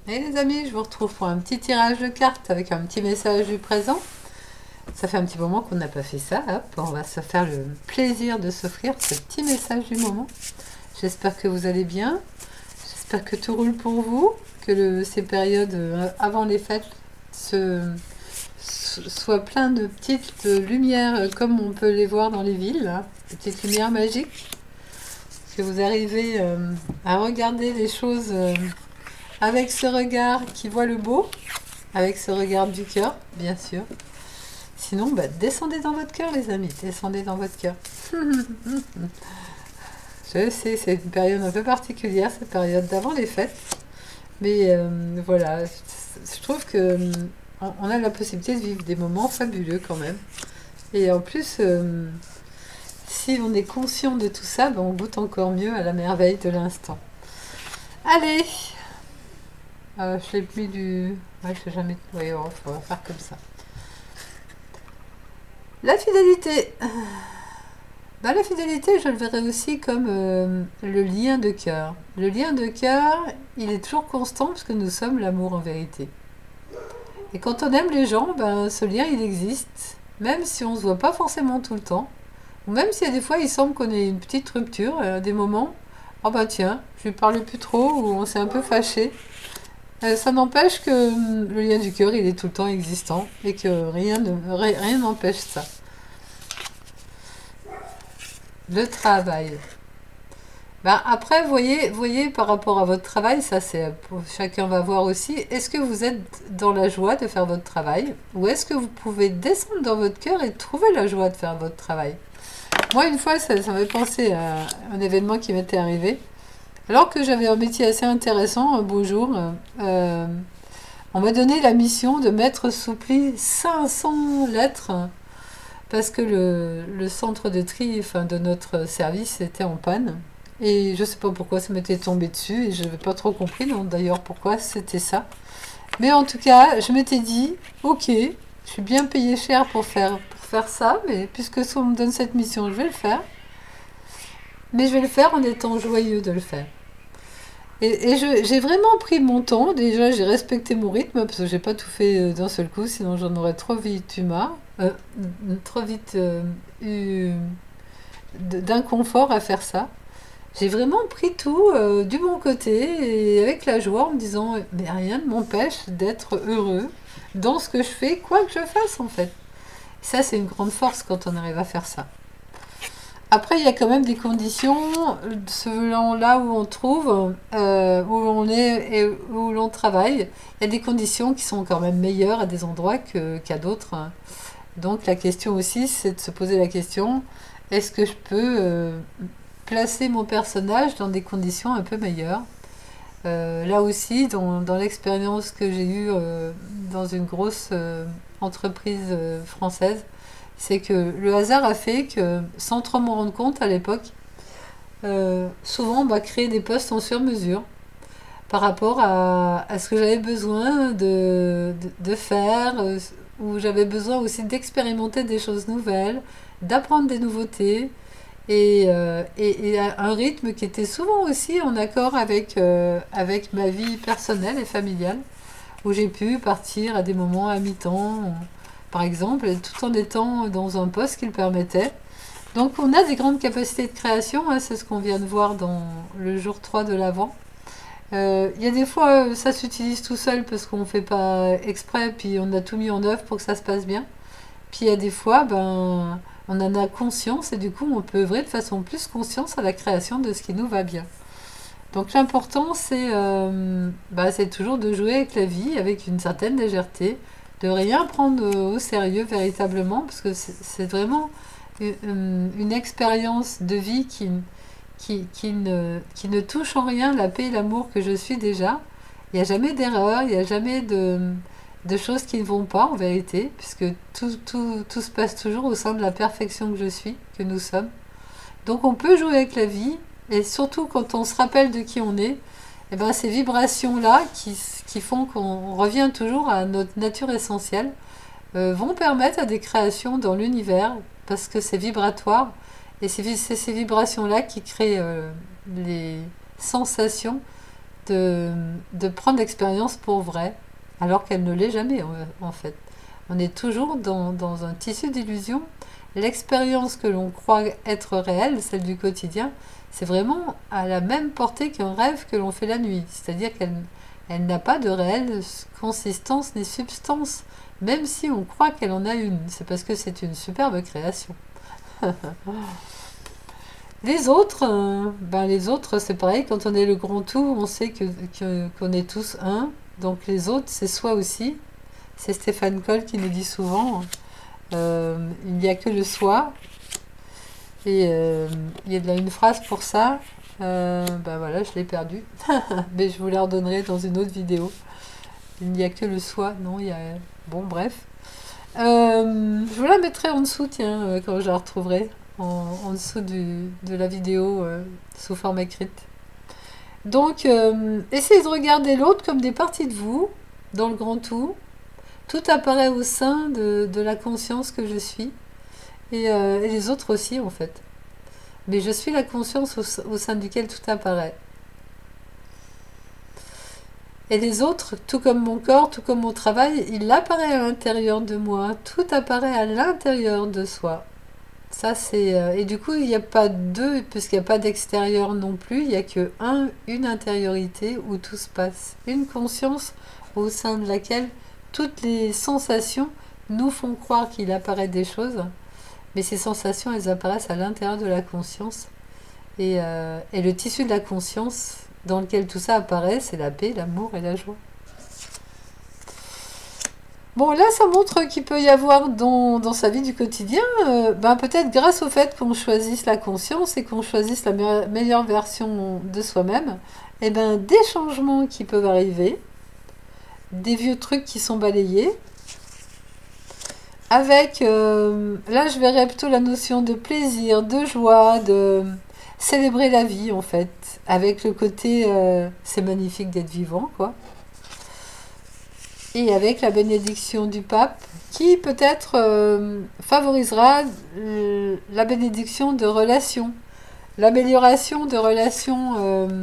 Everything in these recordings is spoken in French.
Et les amis, je vous retrouve pour un petit tirage de cartes avec un petit message du présent. Ça fait un petit moment qu'on n'a pas fait ça. Hop, on va se faire le plaisir de s'offrir ce petit message du moment. J'espère que vous allez bien. J'espère que tout roule pour vous. Que ces périodes avant les fêtes soient plein de petites lumières comme on peut les voir dans les villes. Là. Des petites lumières magiques. Que vous arrivez à regarder les choses avec ce regard qui voit le beau. Avec ce regard du cœur, bien sûr. Sinon, descendez dans votre cœur, les amis. Descendez dans votre cœur. Je sais, c'est une période un peu particulière, cette période d'avant les fêtes. Mais voilà, je trouve que on a la possibilité de vivre des moments fabuleux quand même. Et en plus, si on est conscient de tout ça, on goûte encore mieux à la merveille de l'instant. Allez, je l'ai mis du... Ouais, je sais jamais... Oui, on va faire comme ça. La fidélité. La fidélité, je le verrais aussi comme le lien de cœur. Le lien de cœur, il est toujours constant parce que nous sommes l'amour en vérité. Et quand on aime les gens, ce lien, il existe. Même si on ne se voit pas forcément tout le temps. Ou même si des fois, il semble qu'on ait une petite rupture, des moments, oh tiens, je lui parle plus trop, ou on s'est un peu fâché. Ça n'empêche que le lien du cœur, il est tout le temps existant et que rien n'empêche ça. Le travail. Après, voyez par rapport à votre travail, ça c'est chacun va voir aussi. Est-ce que vous êtes dans la joie de faire votre travail ou est-ce que vous pouvez descendre dans votre cœur et trouver la joie de faire votre travail? Moi, une fois, ça m'a fait penser à un événement qui m'était arrivé. Alors que j'avais un métier assez intéressant, un beau jour, on m'a donné la mission de mettre sous pli 500 lettres parce que le centre de tri de notre service était en panne. Et je ne sais pas pourquoi ça m'était tombé dessus et je n'avais pas trop compris d'ailleurs pourquoi c'était ça. Mais en tout cas, je m'étais dit, ok, je suis bien payé cher pour faire ça, mais puisque on me donne cette mission, je vais le faire. Mais je vais le faire en étant joyeux de le faire. Et j'ai vraiment pris mon temps. Déjà, j'ai respecté mon rythme parce que j'ai pas tout fait d'un seul coup, sinon j'en aurais trop vite eu d'inconfort à faire ça. J'ai vraiment pris tout du bon côté et avec la joie en me disant mais rien ne m'empêche d'être heureux dans ce que je fais, quoi que je fasse en fait. Ça, c'est une grande force quand on arrive à faire ça. Après, il y a quand même des conditions, selon là où on trouve, où on est et où l'on travaille. Il y a des conditions qui sont quand même meilleures à des endroits qu'à d'autres. Donc la question aussi, c'est de se poser la question, est-ce que je peux placer mon personnage dans des conditions un peu meilleures? Là aussi, dans l'expérience que j'ai eue dans une grosse entreprise française, c'est que le hasard a fait que, sans trop m'en rendre compte à l'époque, souvent on m'a créé des postes en sur-mesure par rapport à ce que j'avais besoin de faire, où j'avais besoin aussi d'expérimenter des choses nouvelles, d'apprendre des nouveautés, et un rythme qui était souvent aussi en accord avec ma vie personnelle et familiale, où j'ai pu partir à des moments à mi-temps, par exemple, tout en étant dans un poste qui le permettait. Donc on a des grandes capacités de création, c'est ce qu'on vient de voir dans le jour 3 de l'Avent. Il y a des fois, ça s'utilise tout seul parce qu'on ne fait pas exprès, puis on a tout mis en œuvre pour que ça se passe bien. Puis il y a des fois, on en a conscience et du coup on peut œuvrer de façon plus consciente à la création de ce qui nous va bien. Donc l'important c'est toujours de jouer avec la vie avec une certaine légèreté, de rien prendre au sérieux véritablement, parce que c'est vraiment une expérience de vie qui ne touche en rien la paix et l'amour que je suis déjà. Il n'y a jamais d'erreur, il n'y a jamais de choses qui ne vont pas en vérité, puisque tout se passe toujours au sein de la perfection que je suis, que nous sommes. Donc on peut jouer avec la vie, et surtout quand on se rappelle de qui on est, ces vibrations-là qui font qu'on revient toujours à notre nature essentielle vont permettre à des créations dans l'univers, parce que c'est vibratoire, et c'est ces vibrations-là qui créent les sensations de prendre l'expérience pour vrai, alors qu'elle ne l'est jamais en fait. On est toujours dans un tissu d'illusion. L'expérience que l'on croit être réelle, celle du quotidien, c'est vraiment à la même portée qu'un rêve que l'on fait la nuit. C'est-à-dire qu'elle n'a pas de réelle consistance ni substance, même si on croit qu'elle en a une. C'est parce que c'est une superbe création. Les autres, c'est pareil, quand on est le grand tout, on sait qu'on est tous un. Donc les autres, c'est soi aussi. C'est Stéphane Coll qui nous dit souvent, il n'y a que le soi. Et il y a une phrase pour ça. Voilà, je l'ai perdue. Mais je vous la redonnerai dans une autre vidéo. Il n'y a que le soi. Non, il y a... Bon, bref. Je vous la mettrai en dessous, tiens, quand je la retrouverai. En dessous de la vidéo sous forme écrite. Donc, essayez de regarder l'autre comme des parties de vous, dans le grand tout. Tout apparaît au sein de la conscience que je suis. Et les autres aussi, en fait. Mais je suis la conscience au sein duquel tout apparaît. Et les autres, tout comme mon corps, tout comme mon travail, il apparaît à l'intérieur de moi. Tout apparaît à l'intérieur de soi. Ça, c'est... et du coup, il n'y a pas deux, puisqu'il n'y a pas d'extérieur non plus. Il n'y a que une intériorité où tout se passe. Une conscience au sein de laquelle toutes les sensations nous font croire qu'il apparaît des choses. Mais ces sensations, elles apparaissent à l'intérieur de la conscience. Et le tissu de la conscience dans lequel tout ça apparaît, c'est la paix, l'amour et la joie. Bon, là, ça montre qu'il peut y avoir dans sa vie du quotidien, peut-être grâce au fait qu'on choisisse la conscience et qu'on choisisse la meilleure version de soi-même, des changements qui peuvent arriver, des vieux trucs qui sont balayés, avec, là, je verrais plutôt la notion de plaisir, de joie, de célébrer la vie, en fait, avec le côté, c'est magnifique d'être vivant, quoi. Et avec la bénédiction du pape, qui peut-être favorisera la bénédiction de relations. L'amélioration de relations,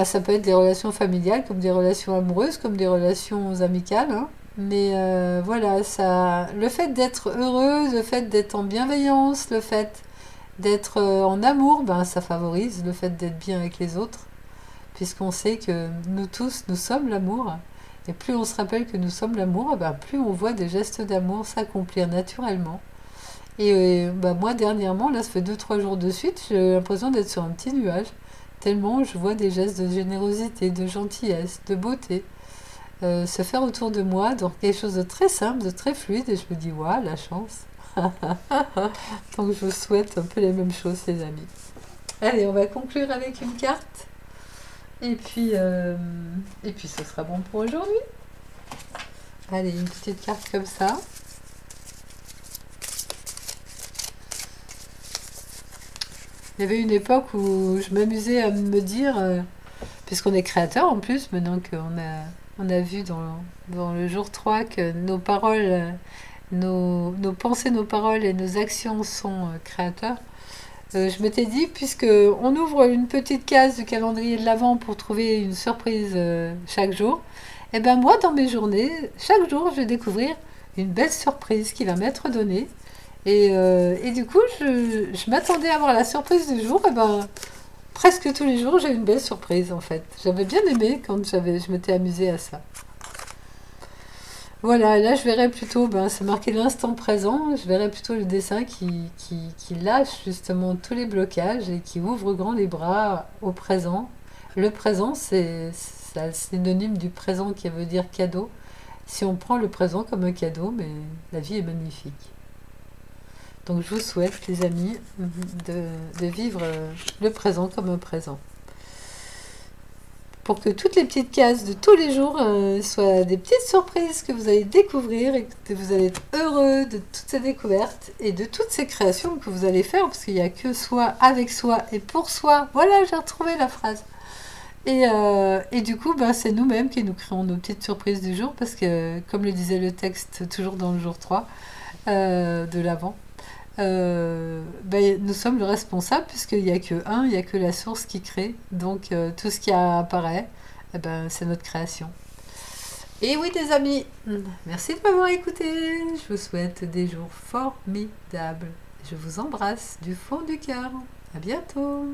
ça peut être des relations familiales, comme des relations amoureuses, comme des relations amicales. Hein. Mais voilà, le fait d'être heureux, le fait d'être en bienveillance, le fait d'être en amour, ça favorise le fait d'être bien avec les autres. Puisqu'on sait que nous tous, nous sommes l'amour. Et plus on se rappelle que nous sommes l'amour, plus on voit des gestes d'amour s'accomplir naturellement. Et moi, dernièrement, là, ça fait 2-3 jours de suite, j'ai l'impression d'être sur un petit nuage. Tellement je vois des gestes de générosité, de gentillesse, de beauté se faire autour de moi, donc quelque chose de très simple, de très fluide. Et je me dis, waouh, la chance. Donc je vous souhaite un peu les mêmes choses, les amis. Allez, on va conclure avec une carte. Et puis ce sera bon pour aujourd'hui. Allez, une petite carte comme ça. Il y avait une époque où je m'amusais à me dire, puisqu'on est créateur en plus, maintenant qu'on a vu dans le jour 3 que nos paroles, nos pensées, nos paroles et nos actions sont créateurs. Je m'étais dit, puisque on ouvre une petite case du calendrier de l'Avent pour trouver une surprise chaque jour, moi, dans mes journées, chaque jour, je vais découvrir une belle surprise qui va m'être donnée. Et du coup, je m'attendais à avoir la surprise du jour. Presque tous les jours, j'ai une belle surprise, en fait. J'avais bien aimé quand je m'étais amusée à ça. Voilà, là je verrais plutôt, c'est marqué l'instant présent, je verrais plutôt le dessin qui lâche justement tous les blocages et qui ouvre grand les bras au présent. Le présent, c'est le synonyme du présent qui veut dire cadeau. Si on prend le présent comme un cadeau, mais la vie est magnifique. Donc je vous souhaite, les amis, de vivre le présent comme un présent. Pour que toutes les petites cases de tous les jours soient des petites surprises que vous allez découvrir et que vous allez être heureux de toutes ces découvertes et de toutes ces créations que vous allez faire, parce qu'il n'y a que soi, avec soi et pour soi. Voilà, j'ai retrouvé la phrase. Et du coup, c'est nous-mêmes qui nous créons nos petites surprises du jour, parce que, comme le disait le texte toujours dans le jour 3 de l'Avent, ben, nous sommes le responsable puisqu'il n'y a que un, il n'y a que la source qui crée. Donc tout ce qui apparaît, eh ben, c'est notre création. Et oui, les amis, merci de m'avoir écouté. Je vous souhaite des jours formidables. Je vous embrasse du fond du cœur. À bientôt.